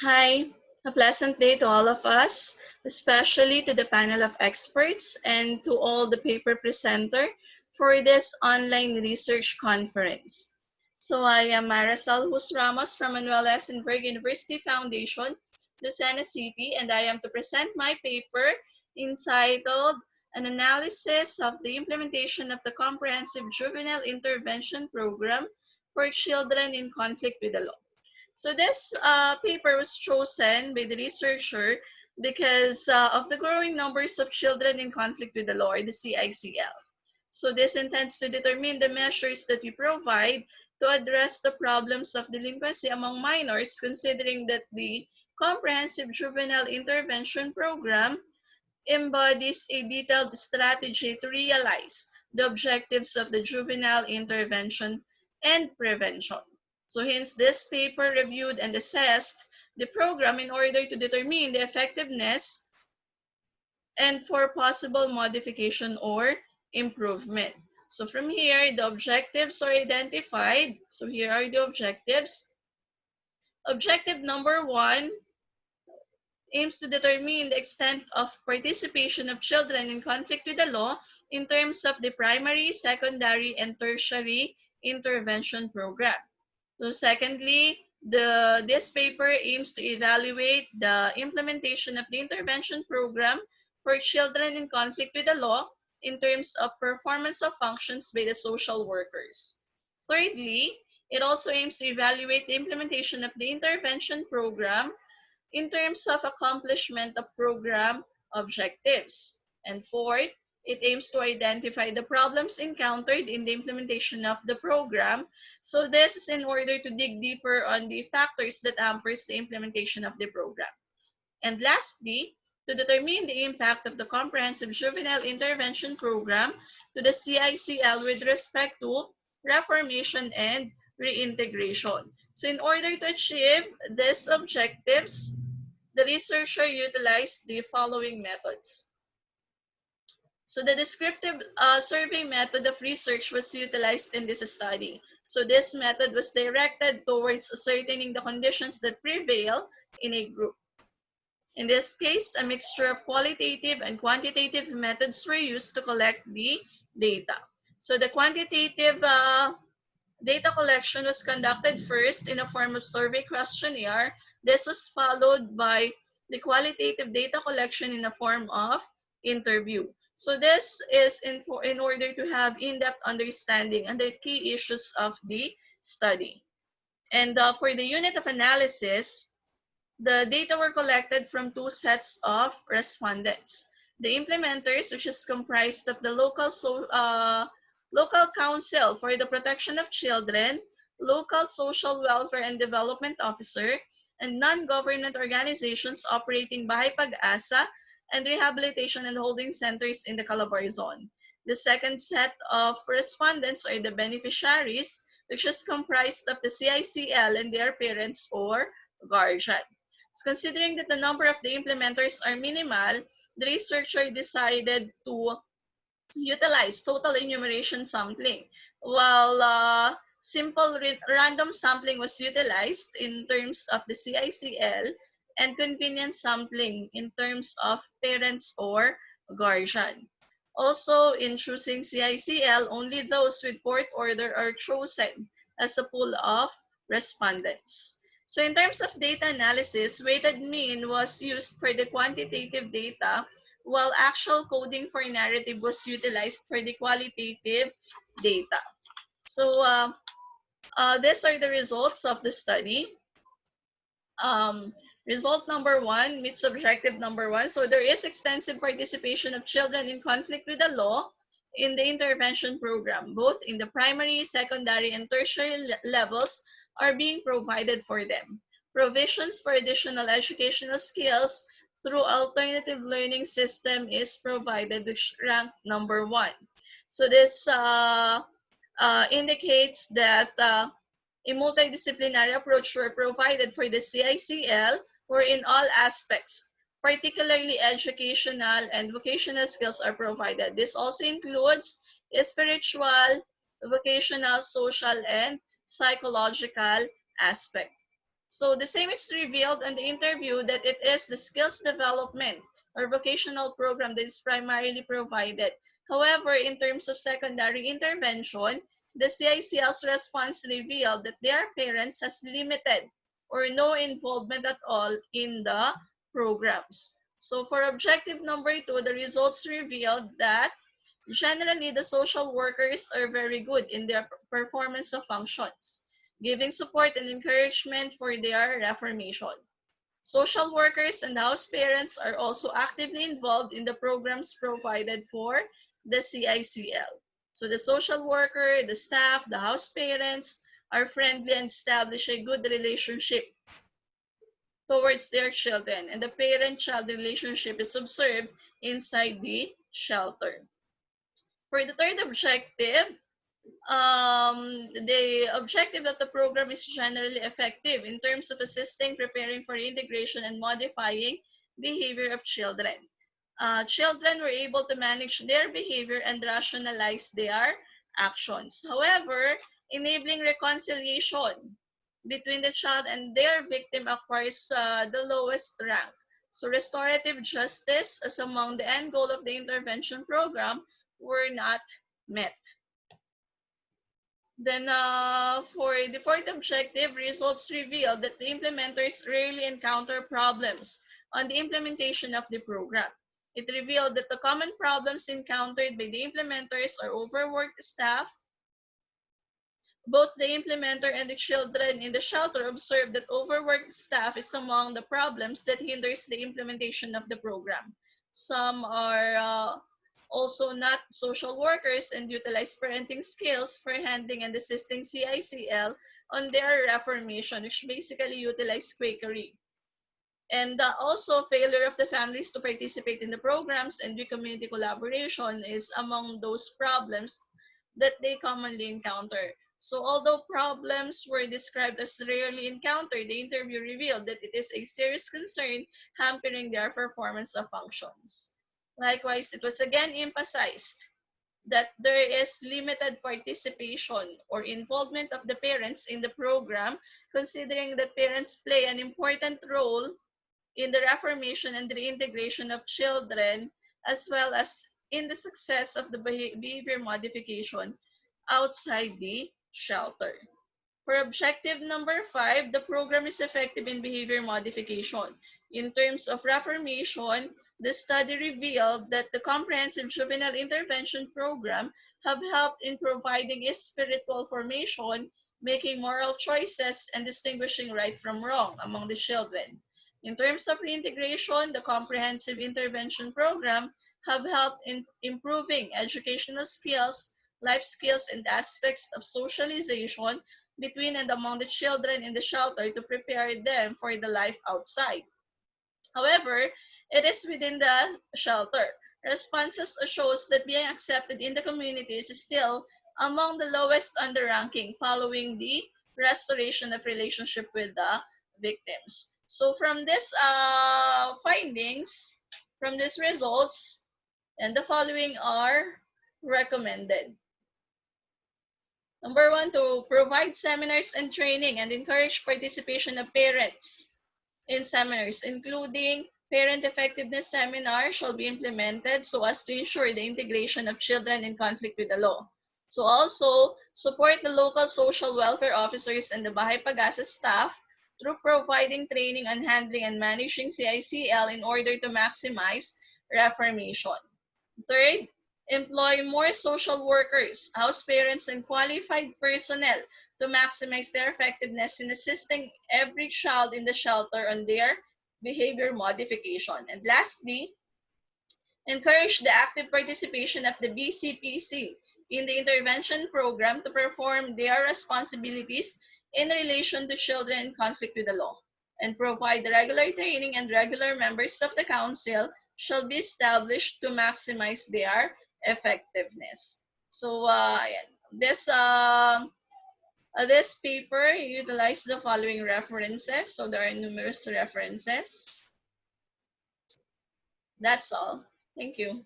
Hi, a pleasant day to all of us, especially to the panel of experts and to all the paper presenter for this online research conference. So I am MYRACEL Ramos from Manuel Essenberg University Foundation, Lucena City, and I am to present my paper entitled An Analysis of the Implementation of the Comprehensive Juvenile Intervention Program for Children in Conflict with the Law. So this paper was chosen by the researcher because of the growing numbers of children in conflict with the law, or the CICL. So this intends to determine the measures that we provide to address the problems of delinquency among minors, considering that the Comprehensive Juvenile Intervention Program embodies a detailed strategy to realize the objectives of the juvenile intervention and prevention. So hence this paper reviewed and assessed the program in order to determine the effectiveness and for possible modification or improvement. So from here, the objectives are identified. So here are the objectives. Objective number 1 aims to determine the extent of participation of children in conflict with the law in terms of the primary, secondary, and tertiary intervention program. So secondly, this paper aims to evaluate the implementation of the intervention program for children in conflict with the law in terms of performance of functions by the social workers. Thirdly, it also aims to evaluate the implementation of the intervention program in terms of accomplishment of program objectives. And fourth, it aims to identify the problems encountered in the implementation of the program. So this is in order to dig deeper on the factors that hampers the implementation of the program. And lastly, to determine the impact of the Comprehensive Juvenile Intervention Program to the CICL with respect to reformation and reintegration. So in order to achieve these objectives, the researcher utilized the following methods. So the descriptive survey method of research was utilized in this study. So this method was directed towards ascertaining the conditions that prevail in a group. In this case, a mixture of qualitative and quantitative methods were used to collect the data. So the quantitative data collection was conducted first in a form of survey questionnaire. This was followed by the qualitative data collection in the form of interview. So this is in order to have in-depth understanding on the key issues of the study. And for the unit of analysis, the data were collected from two sets of respondents. The implementers, which is comprised of the local council for the protection of children, local social welfare and development officer, and non-government organizations operating Bahay Pag-asa and rehabilitation and holding centers in the Calabar zone. The second set of respondents are the beneficiaries, which is comprised of the CICL and their parents or guardian. So considering that the number of the implementers are minimal, the researcher decided to utilize total enumeration sampling, while simple random sampling was utilized in terms of the CICL and convenience sampling in terms of parents or guardian. Also, in choosing CICL, only those with court order are chosen as a pool of respondents. So in terms of data analysis, weighted mean was used for the quantitative data, while actual coding for narrative was utilized for the qualitative data. So these are the results of the study. Result number 1 meets objective number 1. So there is extensive participation of children in conflict with the law in the intervention program. Both in the primary, secondary, and tertiary levels are being provided for them. Provisions for additional educational skills through alternative learning system is provided, which ranked number 1. So this indicates that a multidisciplinary approach were provided for the CICL, wherein all aspects, particularly educational and vocational skills, are provided. This also includes spiritual, vocational, social, and psychological aspect. So the same is revealed on the interview that it is the skills development or vocational program that is primarily provided. However, in terms of secondary intervention, the CICL's response revealed that their parents has limited or no involvement at all in the programs. So for objective number 2, the results revealed that generally the social workers are very good in their performance of functions, giving support and encouragement for their reformation. Social workers and house parents are also actively involved in the programs provided for the CICL. So the social worker, the staff, the house parents are friendly and establish a good relationship towards their children, and the parent-child relationship is observed inside the shelter. For the third objective, the objective of the program is generally effective in terms of assisting, preparing for integration, and modifying behavior of children. Children were able to manage their behavior and rationalize their actions. However, enabling reconciliation between the child and their victim acquires the lowest rank. So restorative justice, as among the end goal of the intervention program, were not met. Then for the fourth objective, results reveal that the implementers rarely encounter problems on the implementation of the program. It revealed that the common problems encountered by the implementers are overworked staff. Both the implementer and the children in the shelter observed that overworked staff is among the problems that hinders the implementation of the program. Some are also not social workers and utilize parenting skills for handling and assisting CICL on their reformation, which basically utilize Quakery. And also, failure of the families to participate in the programs and the community collaboration is among those problems that they commonly encounter. So although problems were described as rarely encountered, the interview revealed that it is a serious concern hampering their performance of functions. Likewise, it was again emphasized that there is limited participation or involvement of the parents in the program, considering that parents play an important role in the reformation and reintegration of children, as well as in the success of the behavior modification outside the shelter. For objective number 5, the program is effective in behavior modification. In terms of reformation, the study revealed that the comprehensive juvenile intervention program have helped in providing a spiritual formation, making moral choices, and distinguishing right from wrong among the children. In terms of reintegration, the comprehensive intervention program have helped in improving educational skills, life skills, and aspects of socialization between and among the children in the shelter to prepare them for the life outside. However, it is within the shelter. Responses shows that being accepted in the community is still among the lowest on the ranking following the restoration of relationship with the victims. So from this findings, from these results, and the following are recommended. Number 1, to provide seminars and training and encourage participation of parents in seminars, including parent effectiveness seminar shall be implemented so as to ensure the integration of children in conflict with the law. So also, support the local social welfare officers and the Bahay Pag-asa staff through providing training on handling and managing CICL in order to maximize reformation. Third, employ more social workers, house parents, and qualified personnel to maximize their effectiveness in assisting every child in the shelter on their behavior modification. And lastly, encourage the active participation of the BCPC in the intervention program to perform their responsibilities in relation to children in conflict with the law, and provide regular training, and regular members of the council shall be established to maximize their effectiveness. So this paper utilized the following references. So there are numerous references. That's all. Thank you.